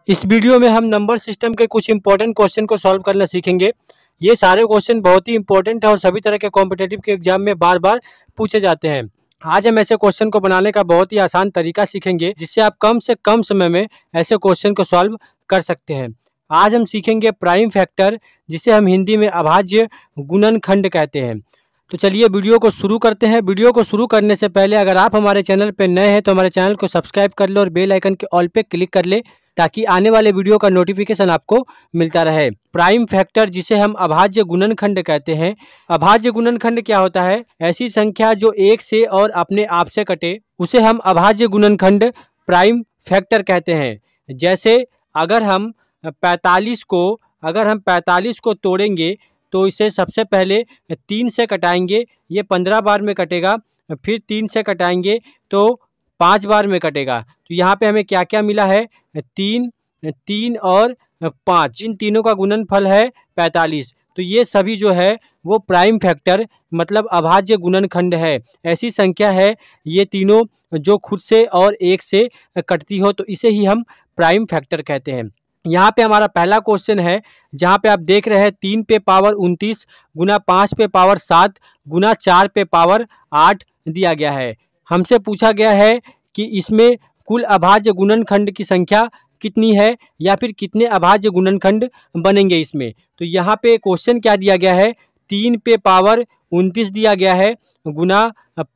इस वीडियो में हम नंबर सिस्टम के कुछ इंपॉर्टेंट क्वेश्चन को सॉल्व करना सीखेंगे। ये सारे क्वेश्चन बहुत ही इंपॉर्टेंट है और सभी तरह के कॉम्पिटिटिव के एग्जाम में बार बार पूछे जाते हैं। आज हम ऐसे क्वेश्चन को बनाने का बहुत ही आसान तरीका सीखेंगे जिससे आप कम से कम समय में ऐसे क्वेश्चन को सॉल्व कर सकते हैं। आज हम सीखेंगे प्राइम फैक्टर, जिसे हम हिंदी में अभाज्य गुणनखंड कहते हैं। तो चलिए वीडियो को शुरू करते हैं। वीडियो को शुरू करने से पहले अगर आप हमारे चैनल पर नए हैं तो हमारे चैनल को सब्सक्राइब कर ले और बेल आइकन के ऑल पे क्लिक कर ले ताकि आने वाले वीडियो का नोटिफिकेशन आपको मिलता रहे। प्राइम फैक्टर, जिसे हम अभाज्य गुणनखंड कहते हैं। अभाज्य गुणनखंड क्या होता है? ऐसी संख्या जो एक से और अपने आप से कटे उसे हम अभाज्य गुणनखंड प्राइम फैक्टर कहते हैं। जैसे अगर हम 45 को तोड़ेंगे तो इसे सबसे पहले 3 से कटाएंगे, ये 15 बार में कटेगा। फिर 3 से कटाएंगे तो 5 बार में कटेगा। तो यहाँ पे हमें क्या क्या मिला है? 3 और 5, इन तीनों का गुणनफल है 45। तो ये सभी जो है वो प्राइम फैक्टर मतलब अभाज्य गुणनखंड है। ऐसी संख्या है ये तीनों जो खुद से और एक से कटती हो, तो इसे ही हम प्राइम फैक्टर कहते हैं। यहाँ पे हमारा पहला क्वेश्चन है जहाँ पे आप देख रहे हैं 3 पे पावर 29 गुना 5 पे पावर 7 गुना 4 पे पावर 8 दिया गया है। हमसे पूछा गया है कि इसमें कुल अभाज्य गुणनखंड की संख्या कितनी है या फिर कितने अभाज्य गुणनखंड बनेंगे इसमें। तो यहाँ पे क्वेश्चन क्या दिया गया है? 3 पे पावर 29 दिया गया है गुना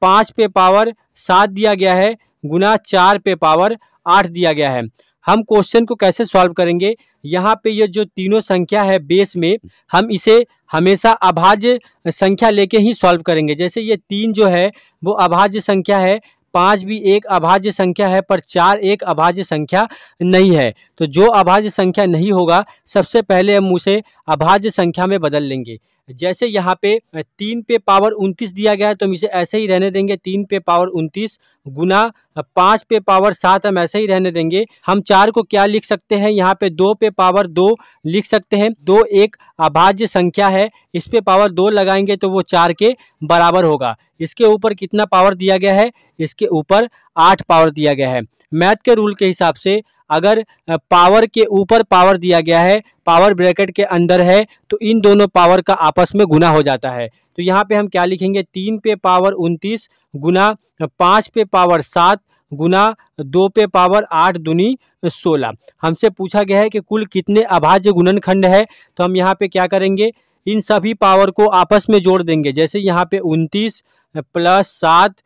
5 पे पावर 7 दिया गया है गुना 4 पे पावर 8 दिया गया है। हम क्वेश्चन को कैसे सॉल्व करेंगे? यहाँ पे ये जो तीनों संख्या है बेस में, हम इसे हमेशा अभाज्य संख्या लेके ही सॉल्व करेंगे। जैसे ये 3 जो है वो अभाज्य संख्या है, 5 भी एक अभाज्य संख्या है, पर 4 एक अभाज्य संख्या नहीं है। तो जो अभाज्य संख्या नहीं होगा सबसे पहले हम उसे अभाज्य संख्या में बदल लेंगे। जैसे यहाँ पे 3 पे पावर 29 दिया गया है तो हम इसे ऐसे ही रहने देंगे, 3 पे पावर 29 गुना 5 पे पावर 7 हम ऐसे ही रहने देंगे। हम 4 को क्या लिख सकते हैं? यहाँ पे 2 पे पावर 2 लिख सकते हैं। 2 एक अभाज्य संख्या है, इस पे पावर 2 लगाएंगे तो वो 4 के बराबर होगा। इसके ऊपर कितना पावर दिया गया है? इसके ऊपर 8 पावर दिया गया है। मैथ के रूल के हिसाब से अगर पावर के ऊपर पावर दिया गया है, पावर ब्रैकेट के अंदर है, तो इन दोनों पावर का आपस में गुना हो जाता है। तो यहाँ पे हम क्या लिखेंगे? 3 पे पावर 29 गुना 5 पे पावर 7 गुना 2 पे पावर 8 दूनी 16। हमसे पूछा गया है कि कुल कितने अभाज्य गुणनखंड है। तो हम यहाँ पे क्या करेंगे? इन सभी पावर को आपस में जोड़ देंगे। जैसे यहाँ पे 29 प्लस 7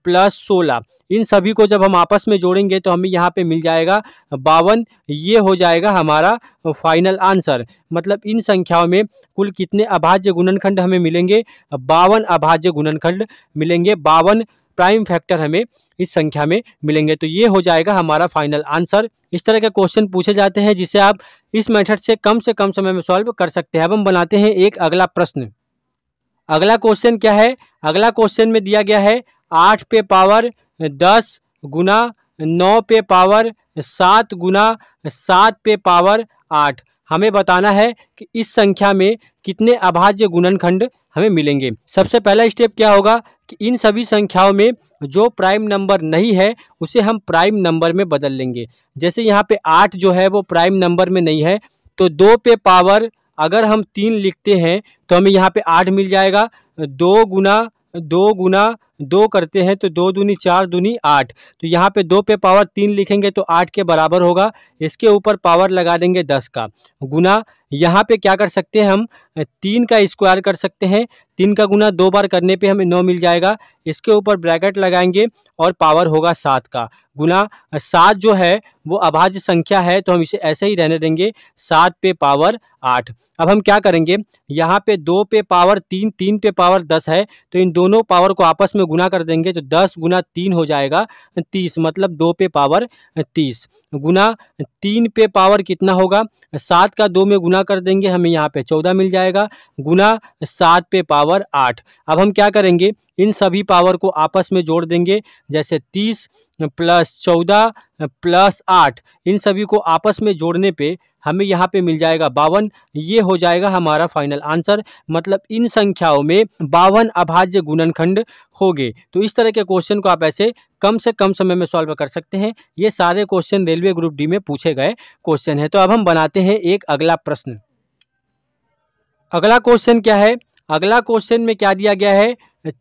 प्लस 16, इन सभी को जब हम आपस में जोड़ेंगे तो हमें यहाँ पे मिल जाएगा 52। ये हो जाएगा हमारा फाइनल आंसर। मतलब इन संख्याओं में कुल कितने अभाज्य गुणनखंड हमें मिलेंगे? 52 अभाज्य गुणनखंड मिलेंगे। 52 प्राइम फैक्टर हमें इस संख्या में मिलेंगे। तो ये हो जाएगा हमारा फाइनल आंसर। इस तरह के क्वेश्चन पूछे जाते हैं जिसे आप इस मेथड से कम समय में सॉल्व कर सकते हैं। अब हम बनाते हैं एक अगला प्रश्न। अगला क्वेश्चन क्या है? अगला क्वेश्चन में दिया गया है 8 पे पावर 10 गुना 9 पे पावर 7 गुना 7 पे पावर 8। हमें बताना है कि इस संख्या में कितने अभाज्य गुणनखंड हमें मिलेंगे। सबसे पहला स्टेप क्या होगा कि इन सभी संख्याओं में जो प्राइम नंबर नहीं है उसे हम प्राइम नंबर में बदल लेंगे। जैसे यहाँ पे 8 जो है वो प्राइम नंबर में नहीं है, तो 2 पे पावर अगर हम 3 लिखते हैं तो हमें यहाँ पे 8 मिल जाएगा। 2 गुना 2 करते हैं तो 2 दूनी 4 दूनी 8। तो यहाँ पे 2 पे पावर 3 लिखेंगे तो 8 के बराबर होगा। इसके ऊपर पावर लगा देंगे 10 का गुना। यहाँ पे क्या कर सकते हैं? हम 3 का स्क्वायर कर सकते हैं। 3 का गुना 2 बार करने पे हमें 9 मिल जाएगा। इसके ऊपर ब्रैकेट लगाएंगे और पावर होगा 7 का गुना। 7 जो है वो अभाज्य संख्या है तो हम इसे ऐसे ही रहने देंगे, 7 पे पावर 8। अब हम क्या करेंगे? यहाँ पे 2 पे पावर 3, 3 पे पावर 10 है, तो इन दोनों पावर को आपस में गुना कर देंगे तो 10 गुना 3 हो जाएगा 30, मतलब 2 पे पावर 30 गुना 3 पे पावर कितना होगा? 7 का 2 में गुना कर देंगे, हमें यहाँ पे 14 मिल जाएगा गुना 7 पे पावर 8। अब हम क्या करेंगे? इन सभी पावर को आपस में जोड़ देंगे। जैसे 30 प्लस 14 प्लस 8, इन सभी को आपस में जोड़ने पे हमें यहाँ पे मिल जाएगा 52। ये हो जाएगा हमारा फाइनल आंसर। मतलब इन संख्याओं में 52 अभाज्य गुणनखंड होंगे। तो इस तरह के क्वेश्चन को आप ऐसे कम से कम समय में सॉल्व कर सकते हैं। ये सारे क्वेश्चन रेलवे ग्रुप डी में पूछे गए क्वेश्चन है। तो अब हम बनाते हैं एक अगला प्रश्न। अगला क्वेश्चन क्या है? अगला क्वेश्चन में क्या दिया गया है?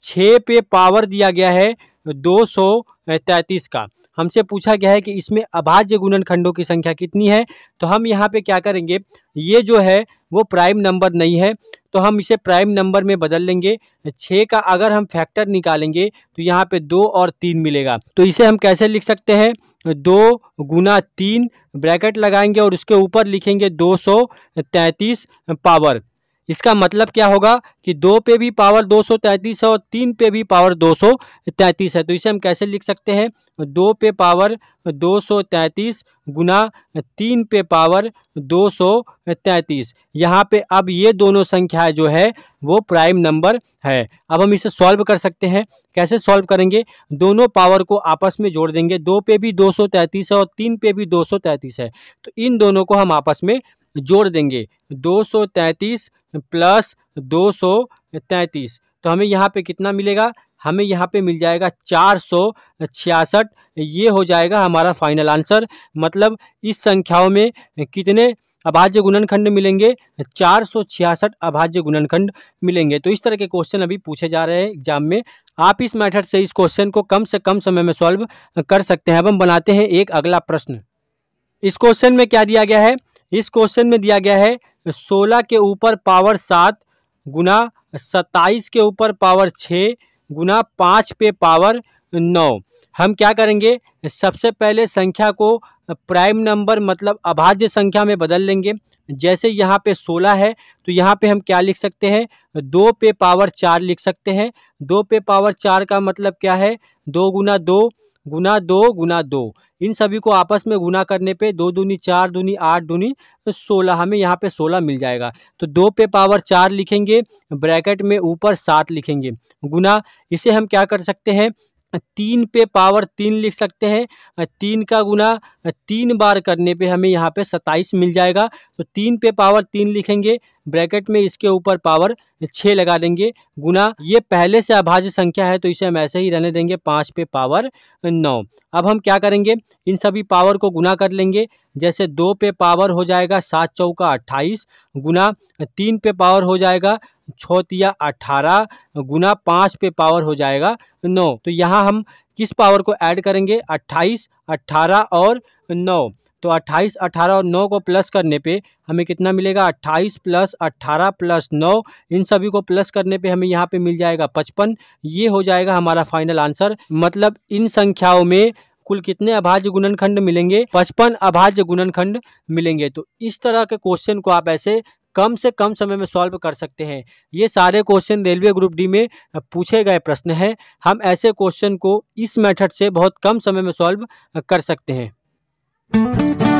6 पे पावर दिया गया है 233 का। हमसे पूछा गया है कि इसमें अभाज्य गुणनखंडों की संख्या कितनी है। तो हम यहाँ पे क्या करेंगे, ये जो है वो प्राइम नंबर नहीं है, तो हम इसे प्राइम नंबर में बदल लेंगे। 6 का अगर हम फैक्टर निकालेंगे तो यहाँ पे 2 और 3 मिलेगा। तो इसे हम कैसे लिख सकते हैं? 2 गुना 3 ब्रैकेट लगाएंगे और उसके ऊपर लिखेंगे 233 पावर। इसका मतलब क्या होगा कि 2 पे भी पावर 233 है और 3 पे भी पावर 233 है। तो इसे हम कैसे लिख सकते हैं? 2 पे पावर 233 गुना 3 पे पावर 233। यहाँ पे अब ये दोनों संख्याएं जो है वो प्राइम नंबर है। अब हम इसे सॉल्व कर सकते हैं। कैसे सॉल्व करेंगे? दोनों पावर को आपस में जोड़ देंगे। 2 पे भी 233 है और 3 पे भी 233 है, तो इन दोनों को हम आपस में जोड़ देंगे। 233 प्लस 233, तो हमें यहाँ पे कितना मिलेगा? हमें यहाँ पे मिल जाएगा 466। ये हो जाएगा हमारा फाइनल आंसर। मतलब इस संख्याओं में कितने अभाज्य गुणनखंड मिलेंगे? 466 अभाज्य गुणनखंड मिलेंगे। तो इस तरह के क्वेश्चन अभी पूछे जा रहे हैं एग्जाम में। आप इस मेथड से इस क्वेश्चन को कम से कम समय में सॉल्व कर सकते हैं। अब हम बनाते हैं एक अगला प्रश्न। इस क्वेश्चन में क्या दिया गया है? इस क्वेश्चन में दिया गया है 16 के ऊपर पावर 7 गुना 27 के ऊपर पावर 6 गुना 5 पे पावर 9। हम क्या करेंगे? सबसे पहले संख्या को प्राइम नंबर मतलब अभाज्य संख्या में बदल लेंगे। जैसे यहाँ पे 16 है तो यहाँ पे हम क्या लिख सकते हैं? 2 पे पावर 4 लिख सकते हैं। 2 पे पावर 4 का मतलब क्या है? 2 गुना 2 गुना 2 गुना 2। इन सभी को आपस में गुना करने पे 2 दूनी 4 दूनी 8 दूनी 16, हमें यहाँ पे 16 मिल जाएगा। तो 2 पे पावर 4 लिखेंगे, ब्रैकेट में ऊपर 7 लिखेंगे, गुना इसे हम क्या कर सकते हैं? 3 पे पावर 3 लिख सकते हैं। 3 का गुना 3 बार करने पे हमें यहाँ पे 27 मिल जाएगा। तो 3 पे पावर 3 लिखेंगे, ब्रैकेट में इसके ऊपर पावर 6 लगा देंगे, गुना ये पहले से अभाज्य संख्या है तो इसे हम ऐसे ही रहने देंगे 5 पे पावर 9। अब हम क्या करेंगे? इन सभी पावर को गुना कर लेंगे। जैसे 2 पे पावर हो जाएगा 7 चौका 28 गुना 3 पे पावर हो जाएगा 6 तिया 18 गुना 5 पे पावर हो जाएगा 9। तो यहाँ हम किस पावर को ऐड करेंगे? 28, 18 और 9। तो 28, 18 और 9 को प्लस करने पे हमें कितना मिलेगा? 28 प्लस 18 प्लस 9, इन सभी को प्लस करने पे हमें यहाँ पे मिल जाएगा 55। ये हो जाएगा हमारा फाइनल आंसर। मतलब इन संख्याओं में कुल कितने अभाज्य गुणनखंड मिलेंगे? 55 अभाज्य गुणनखंड मिलेंगे। तो इस तरह के क्वेश्चन को आप ऐसे कम से कम समय में सॉल्व कर सकते हैं। ये सारे क्वेश्चन रेलवे ग्रुप डी में पूछे गए प्रश्न हैं। हम ऐसे क्वेश्चन को इस मेथड से बहुत कम समय में सॉल्व कर सकते हैं।